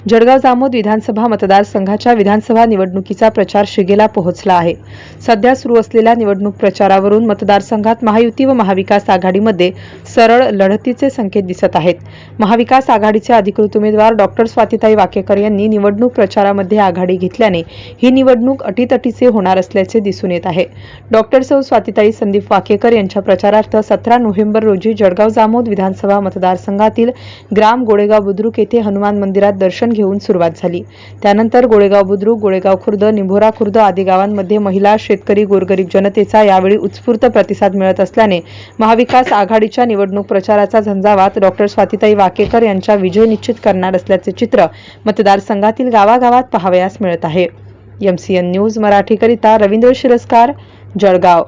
जळगाव जामोद विधानसभा मतदारसंघाच्या विधानसभा निवडणुकीचा प्रचार शिगेला पोहोचला आहे। सध्या सुरू असलेल्या निवडणूक प्रचारावरून मतदारसंघात महायुती व महाविकास आघाडीमध्ये सरळ लढतीचे संकेत दिसत आहेत। महाविकास आघाडीचे अधिकृत उमेदवार डॉक्टर स्वातीताई वाकेकर यांनी निवडणूक प्रचारामध्ये आघाडी घेतल्याने ही निवडणूक अटीतटीचे होणार असल्याचे दिसून येत आहे। डॉक्टर सौ स्वातीताई संदीप वाकेकर यांच्या प्रचारार्थ 17 नोव्हेंबर रोजी जळगाव जामोद विधानसभा मतदारसंघातील ग्राम गोळेगाव बुद्रुक येथे हनुमान मंदिरात दर्शन घेऊन सुरुवात झाली। त्यानंतर गोळेगाव बुद्रुक, गोळेगाव खुर्द, निंभोरा खुर्द आदी गावांमध्ये महिला, शेतकरी, गोरगरीब जनतेचा यावेळी उत्स्फूर्त प्रतिसाद मिळत असल्याने महाविकास आघाडीच्या निवडणूक प्रचाराचा झंझावात डॉक्टर स्वातीताई वाकेकर यांचा विजय निश्चित करणार असल्याचे चित्र मतदारसंघातील गावागावात पाहावयास मिळत आहे। MCN न्यूज मराठीकरिता रवींद्र शिरस्कार, जळगाव।